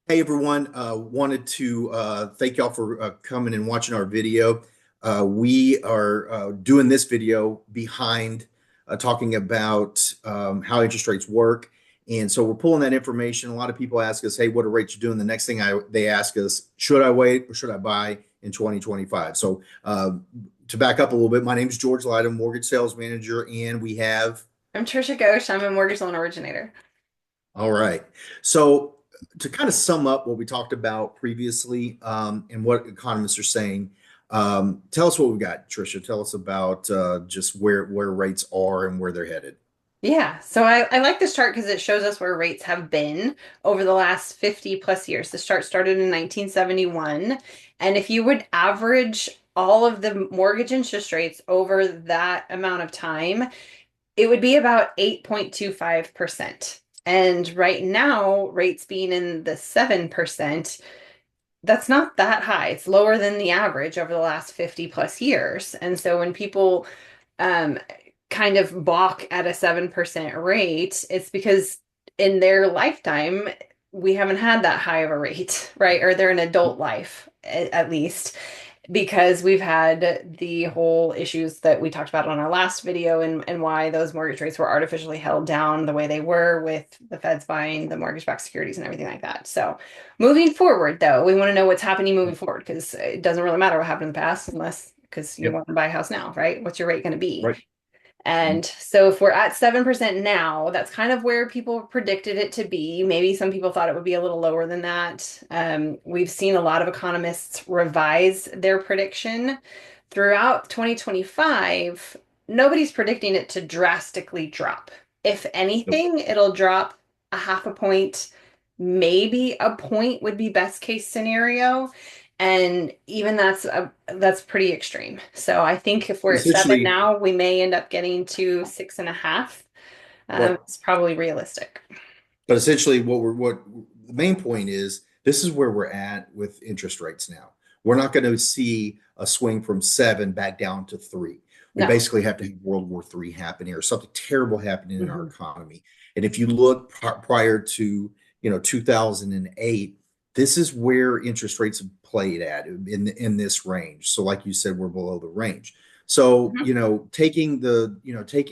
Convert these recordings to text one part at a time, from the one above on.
Hey everyone, wanted to thank y'all for coming and watching our video. We are doing this video behind talking about how interest rates work. And so we're pulling that information. A lot of people ask us, hey, what are rates doing? The next thing they ask us, should I wait or should I buy in 2025? So to back up a little bit, my name is George Lyden, mortgage sales manager, and we have I'm Trisha Ghosh. I'm a mortgage loan originator. all right. So to kind of sum up what we talked about previously, and what economists are saying, tell us what we've got, Tricia. Tell us about just where rates are and where they're headed. Yeah, so I like this chart because it shows us where rates have been over the last 50 plus years. This chart started in 1971. And if you would average all of the mortgage interest rates over that amount of time, it would be about 8.25%. And right now, rates being in the 7%, that's not that high. It's lower than the average over the last 50 plus years. And so when people um, kind of balk at a 7% rate, it's because in their lifetime, we haven't had that high of a rate, right? Or they're an adult life, at least, because we've had the whole issues that we talked about on our last video and why those mortgage rates were artificially held down the way they were with the feds buying the mortgage-backed securities and everything like that. So moving forward, though, we want to know what's happening moving forward because it doesn't really matter what happened in the past unless because you Yep. want to buy a house now, right? What's your rate going to be? Right. And so if we're at 7% now, that's kind of where people predicted it to be. Maybe some people thought it would be a little lower than that. We've seen a lot of economists revise their prediction throughout 2025. Nobody's predicting it to drastically drop. If Yep. anything, it'll drop a half a point, maybe a point would be best case scenario. And even that's pretty extreme. So I think if we're at seven Essentially, now, we may end up getting to 6.5. right. It's probably realistic. But essentially, what the main point is, this is where we're at with interest rates now. We're not going to see a swing from seven back down to three. We No. basically have to have World War III happening or something terrible happening in our Mhm. economy. And if you look prior to 2008, this is where interest rates have played at in this range. So, like you said, we're below the range. So, Mhm. taking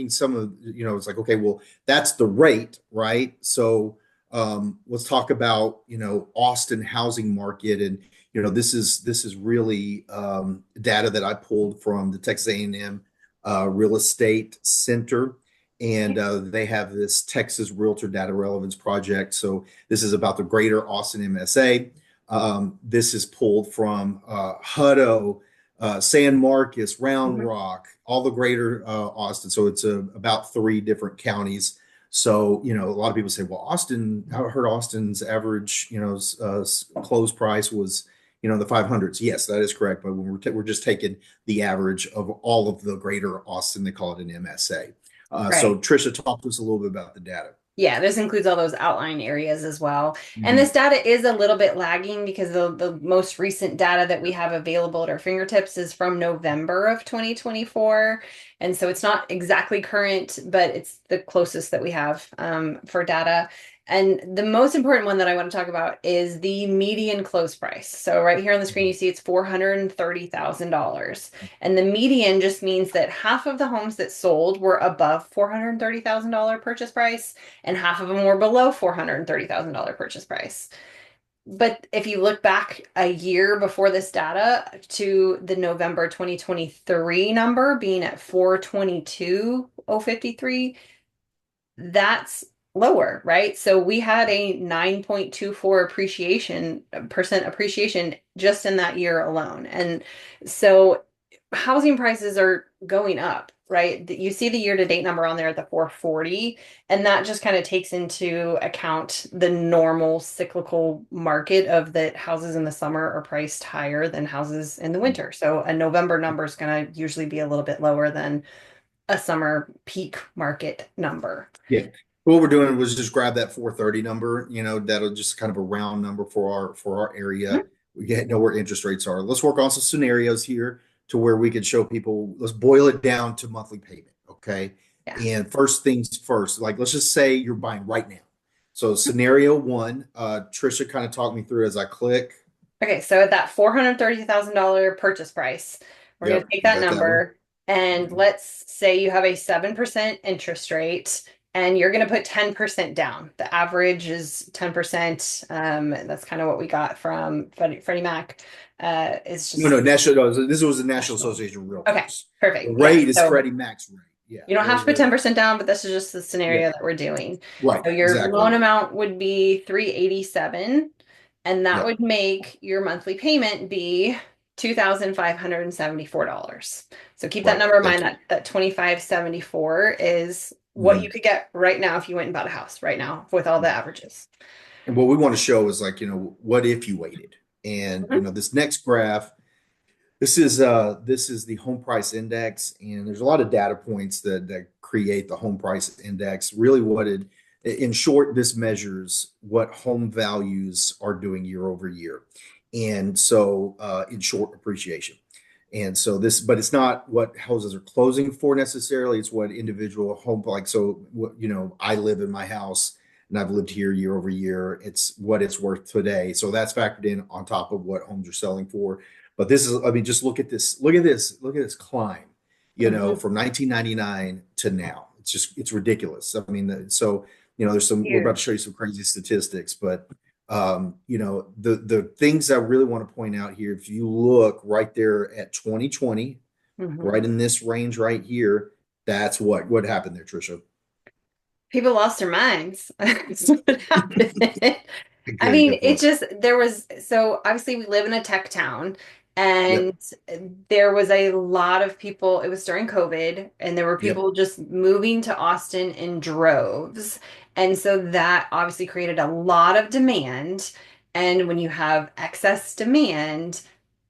some of, it's like, okay, well, that's the rate, right? So let's talk about Austin housing market, and this is really data that I pulled from the Texas A&M Real Estate Center, and they have this Texas Realtor Data Relevance Project. So this is about the Greater Austin MSA. This is pulled from Hutto, San Marcos, Round Mhm. Rock, all the greater Austin. So it's about three different counties. So, a lot of people say, well, Austin, I heard Austin's average, close price was, in the 500s. Yes, that is correct. But when we're just taking the average of all of the greater Austin, they call it an MSA. So, Right. Trisha, talk to us a little bit about the data. Yeah, this includes all those outlying areas as well. And this Mhm. data is a little bit lagging because the most recent data that we have available at our fingertips is from November of 2024. And so it's not exactly current, but it's the closest that we have for data. And the most important one that I want to talk about is the median close price. So right here on the screen, you see it's $430,000. And the median just means that half of the homes that sold were above $430,000 purchase price and half of them were below $430,000 purchase price. But if you look back a year before this data to the November 2023 number being at 422,053, that's lower, right? So we had a 9.24 percent appreciation just in that year alone. And so housing prices are going up, right? You see the year-to-date number on there at the 440, and that just kind of takes into account the normal cyclical market of that houses in the summer are priced higher than houses in the winter. So a November number is going to usually be a little bit lower than a summer peak market number. Yeah. What we're doing was just grab that 430 number, that'll just kind of a round number for our area. We know where interest rates are. Let's work on some scenarios here to where we could show people, let's boil it down to monthly payment. Okay. Yeah. And first things first, like let's just say you're buying right now. So scenario one, Trisha kind of talked me through as I click. Okay, so at that $430,000 purchase price, we're going to Yep, take we that got that one. number and Mhm. let's say you have a 7% interest rate and you're going to put 10% down. The average is 10%. That's kind of what we got from Freddie Mac. It's No, just no, national. No, this was the National national. Association of Okay, Realtors. The perfect. Yeah. rate is So Freddie Mac's rate. Yeah, you don't have to put they're 10% down, but this is just the yeah, scenario that we're doing. right, So your exactly. loan amount would be 387, and that Yep, would make your monthly payment be $2,574. So keep that right. number in mind That's that 2574 is what you mhm. could get right now if you went and bought a house right now with all the averages. And what we want to show is like, what if you waited? And Mhm. this next graph, this is the home price index, and there's a lot of data points that create the home price index. Really, in short, this measures what home values are doing year over year, and so in short, appreciation. And so but it's not what houses are closing for necessarily. It's what individual home like. So what I live in my house and I've lived here year over year. It's what it's worth today. So that's factored in on top of what homes are selling for. But this is, I mean, just look at this, look at this climb, Mhm. from 1999 to now. It's ridiculous. I mean, so, we're about to show Huge. you some crazy statistics, but, the things I really want to point out here, if you look right there at 2020, right Mhm. in this range right here, that's what happened there, Trisha. People lost their minds. That's what happened. I Okay, mean, good it point. just, there was, so obviously we live in a tech town and Yep. there was a lot of people, it was during COVID, and there were Yep. people just moving to Austin in droves. And so that obviously created a lot of demand. And when you have excess demand,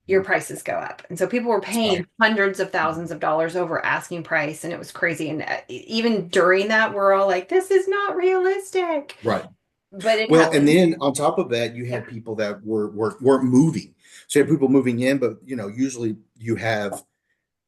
your prices go up. And so people were paying Spike. hundreds of thousands of dollars over asking price, and it was crazy. And even during that, we're all like, this is not realistic. Right. But it Well, and happened. then on top of that, you Yeah. had people that weren't moving. So you had people moving in, but usually you have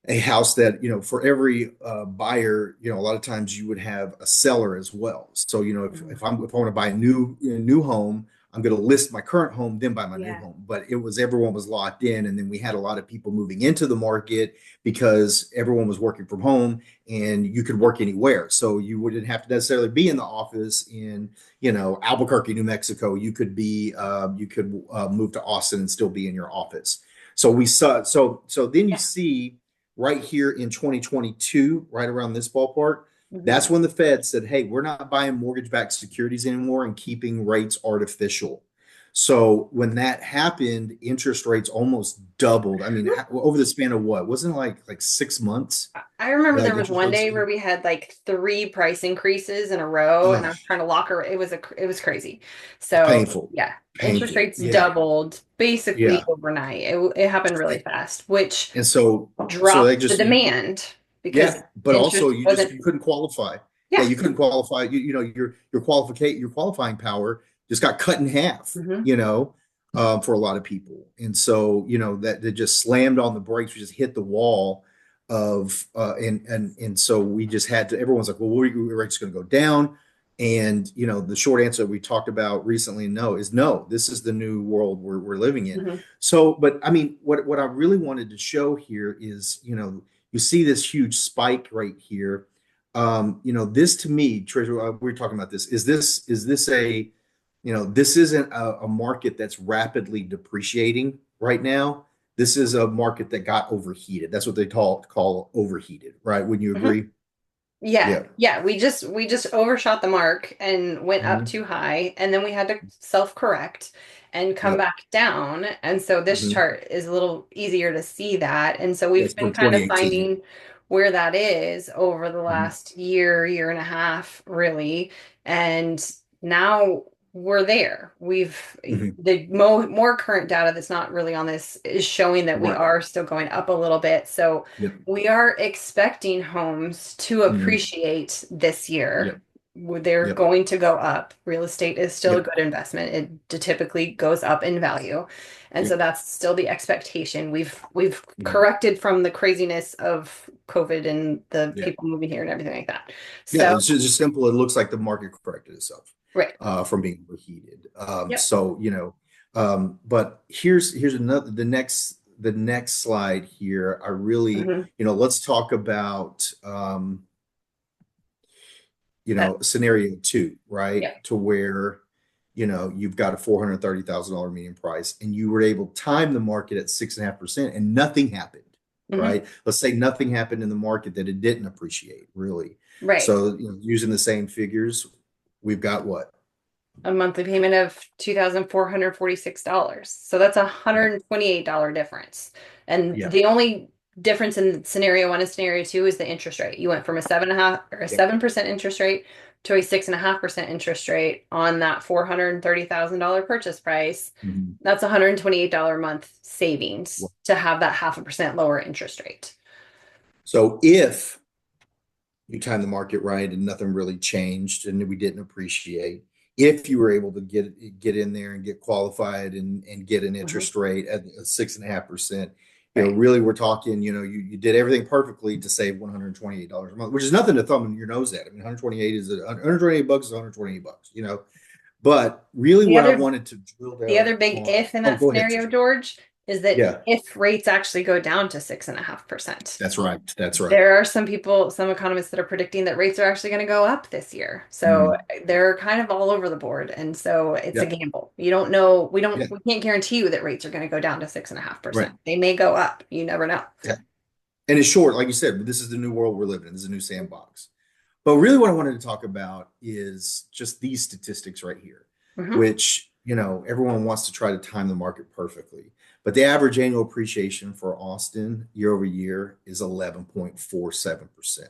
a house that for every buyer, a lot of times you would have a seller as well. So Mhm. if I want to buy a new home, I'm going to list my current home, then buy my new Yeah. home. But everyone was locked in, and then we had a lot of people moving into the market because everyone was working from home, and you could work anywhere. So you wouldn't have to necessarily be in the office in Albuquerque, New Mexico. You could move to Austin and still be in your office. So we saw so then you Yeah. see right here in 2022, right around this ballpark, Mhm. that's when the Fed said, hey, we're not buying mortgage backed securities anymore and keeping rates artificial. So when that happened, interest rates almost doubled. I mean, over the span of what? Wasn't it like 6 months I remember there that was interest one rates? day where we had like three price increases in a row, and I Oh, was trying to lock her. It was crazy. it's So painful. yeah, interest Painful. rates Yeah. doubled basically Yeah. overnight. It happened really fast, which And so they dropped the just demand because yeah, but also interest you just wasn't. you couldn't qualify. Yeah, Yeah. you couldn't qualify. Your qualifying power just got cut in half. Hmm. For a lot of people, and so that just slammed on the brakes. We just hit the wall of and so we just had to. Everyone's like, well, we're just going to go down. And the short answer we talked about recently, no, is no. This is the new world we're living in. Hmm. So, but I mean, what I really wanted to show here is, you see this huge spike right here. This to me, Treasurer, we were talking about this. Is this this isn't a market that's rapidly depreciating right now. This is a market that got overheated. That's what they call overheated, right? Wouldn't you Hmm. agree? Yeah, Yeah. yeah, we just overshot the mark and went up Hmm. too high, and then we had to self-correct and come Yep. back down. And so this Hmm. chart is a little easier to see that. And so we've That's been from kind of 2018. finding where that is over the Hmm. last year, year and a half, really. And now we're there. We've Hmm. the more current data that's not really on this is showing that we Right. are still going up a little bit. So Yep. we are expecting homes to Hmm. appreciate this year. Yep. They're Yep. going to go up. Real estate is still a Yep. good investment. It typically goes up in value. And so Yep. that's still the expectation. We've Hmm. corrected from the craziness of COVID and the Yeah. people moving here and everything like that. Yeah. So It's just simple. It looks like the market corrected itself. Right. from being overheated. Yep. So, but here's another the next slide here. I really, Hmm. let's talk about That. scenario two, right? Yep. To where, you've got a $430,000 median price and you were able to time the market at 6.5% and nothing happened, Hmm. right? Let's say nothing happened in the market that it didn't appreciate, really. Right. So, using the same figures, we've got what? A monthly payment of $2,446. So that's a $128 difference. And Yeah. the only difference in scenario one and scenario two is the interest rate. You went from a 7.5 or a Yeah. 7% interest rate to a 6.5% interest rate on that $430,000 purchase price. Mhm. That's $128 a month savings to have that 0.5% lower interest rate. So if you timed the market right and nothing really changed and we didn't appreciate, if you were able to get in there and get qualified and get an Mhm. interest rate at 6.5%, Right. really we're talking, you did everything perfectly to save $128 a month, which is nothing to thumb your nose at. I mean, 128 bucks is 128 bucks, but really The what I other wanted to drill The down other big on. if in Oh, that go ahead, scenario, Trisha. George, is that Yeah, if rates actually go down to 6.5%. that's right. That's right. There are some people, some economists that are predicting that rates are actually going to go up this year. So Mhm. they're kind of all over the board. And so it's a Yeah, gamble. You don't know, yeah, we can't guarantee you that rates are going to go down to six and a half right. percent. They may go up. You never know. Yeah. And it's short, like you said, this is the new world we're living in. This is a new sandbox. But really, what I wanted to talk about is just these statistics right here, Hmm. which, everyone wants to try to time the market perfectly. But the average annual appreciation for Austin year over year is 11.47%,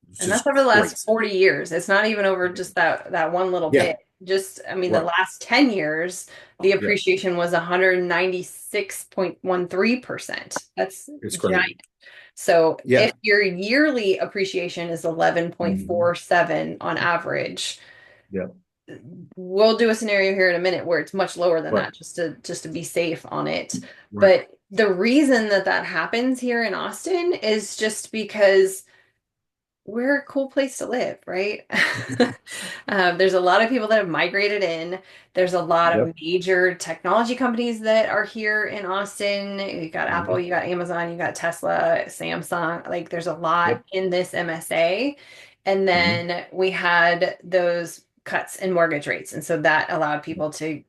which And that's is over the last crazy. 40 years. It's not even over just that one little Yeah, bit. Just, I mean, the right. last 10 years, the Yeah, appreciation was 196.13%. That's it's crazy. giant. So Yeah. if your yearly appreciation is Mhm. 11.47 on average, Yeah, we'll do a scenario here in a minute where it's much lower than right, that just to be safe on it. right. But the reason that that happens here in Austin is just because we're a cool place to live, right? There's a lot of people that have migrated in. There's a lot of Yep. major technology companies that are here in Austin. You got Apple, Mhm. you got Amazon, you got Tesla, Samsung. Like there's a lot Yep. in this MSA. And Mhm. then we had those cuts in mortgage rates. And so that allowed people to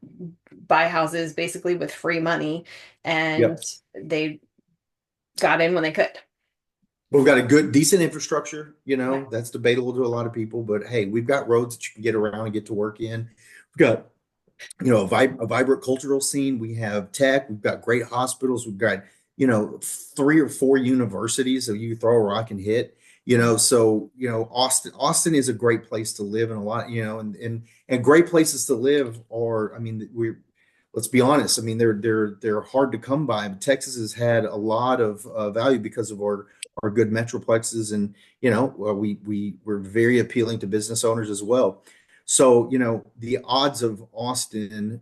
buy houses basically with free money, and Yep. they got in when they could. But we've got a good, decent infrastructure. Right. That's debatable to a lot of people. But hey, we've got roads that you can get around and get to work in. We've got, a vibrant cultural scene. We have tech. We've got great hospitals. We've got, 3 or 4 universities that you can throw a rock and hit. So Austin is a great place to live, and a lot, and great places to live are. I mean, let's be honest. I mean, they're hard to come by. But Texas has had a lot of value because of our good metroplexes, and we're very appealing to business owners as well. So, the odds of Austin,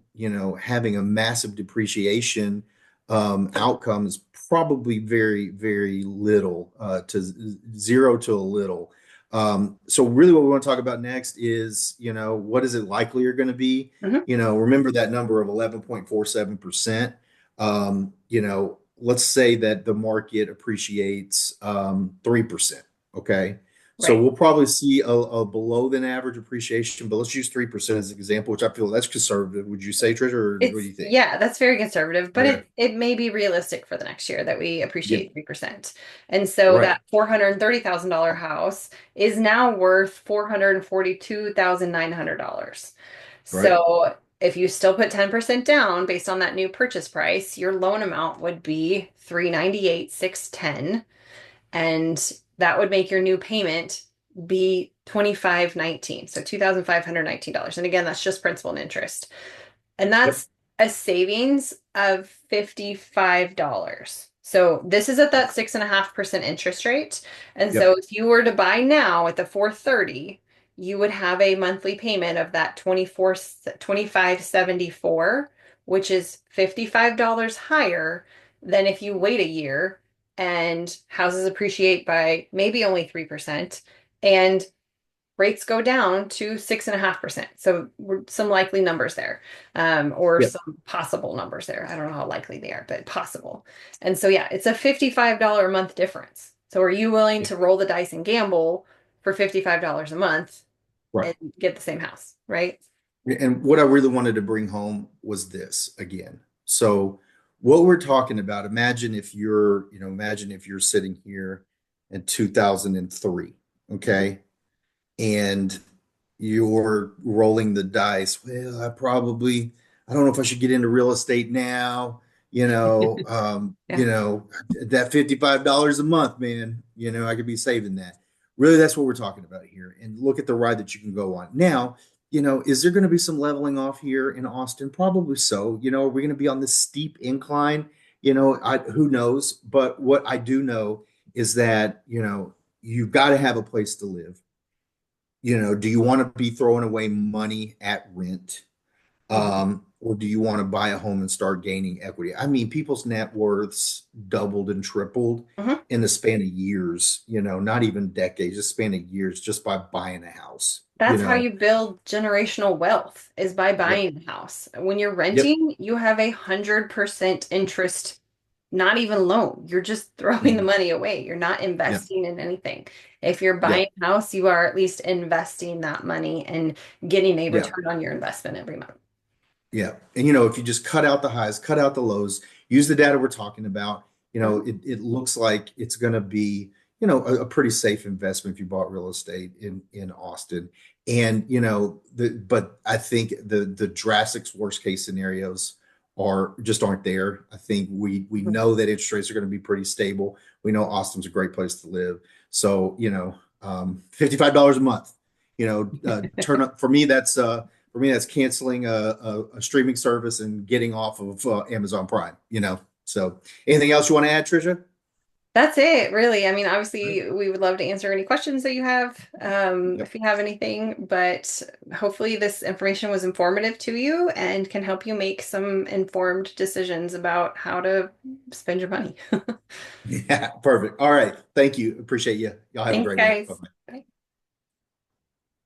having a massive depreciation outcome is probably very, very little to zero to a little. So really what we want to talk about next is, what is it likelier going to be? Mhm. Remember that number of 11.47%. Let's say that the market appreciates 3%. Okay. So Right. we'll probably see a below than average appreciation, but let's use 3% as an example, which I feel that's conservative. Would you say, Trisha, or what do It's you think? yeah, that's very conservative, but Okay. it may be realistic for the next year that we Yeah. appreciate 3%. And so Right. that $430,000 house is now worth $442,900. Right. So if you still put 10% down based on that new purchase price, your loan amount would be 398,610, and that would make your new payment be 2519. So $2,519. And again, that's just principal and interest. And Yep. that's a savings of $55. So this is at that 6.5% interest rate. And so Yep. if you were to buy now at the 430, you would have a monthly payment of that 2574, which is $55 higher than if you wait a year and houses appreciate by maybe only 3%, and rates go down to 6.5%. So some likely numbers there, or Yeah. some possible numbers there. I don't know how likely they are, but possible. And so, yeah, it's a $55 a month difference. So are you willing Yeah. to roll the dice and gamble for $55 a month Right. and get the same house, right? And what I really wanted to bring home was this again. So what we're talking about, imagine if you're sitting here in 2003, okay? And you're rolling the dice. Well, I don't know if I should get into real estate now. Yeah. That $55 a month, man, I could be saving that. Really, that's what we're talking about here. And look at the ride that you can go on. Now, is there going to be some leveling off here in Austin? Probably so. Are we going to be on this steep incline? Who knows? But what I do know is that, you've got to have a place to live. Do you want to be throwing away money at rent? Mhm. Or do you want to buy a home and start gaining equity? I mean, people's net worths doubled and tripled Mhm. in the span of years, not even decades, just span of years just by buying a house, That's how you build generational wealth is by Yep. buying a house. When you're Yep. renting, you have 100% interest, not even loan. You're just throwing the Mhm. money away. You're not Yep. investing in anything. If you're buying Yep. a house, you are at least investing that money and getting a Yep. return on your investment every month. Yeah. And if you just cut out the highs, cut out the lows, use the data we're talking about, Mhm. it looks like it's going to be, a pretty safe investment if you bought real estate in Austin. And, but I think the drastic worst case scenarios aren't there. I think we know that interest rates are going to be pretty stable. We know Austin's a great place to live. So, $55 a month, turn up for me, that's canceling a streaming service and getting off of Amazon Prime. So anything else you want to add, Trisha? That's it, really. I mean, Right. obviously, we would love to answer any questions that you have, Yep. if you have anything, but hopefully, this information was informative to you and can help you make some informed decisions about how to spend your money. Yeah, perfect. All right. Thank you. Appreciate you. Y'all have a Thanks, great one. guys. Bye-bye. Bye.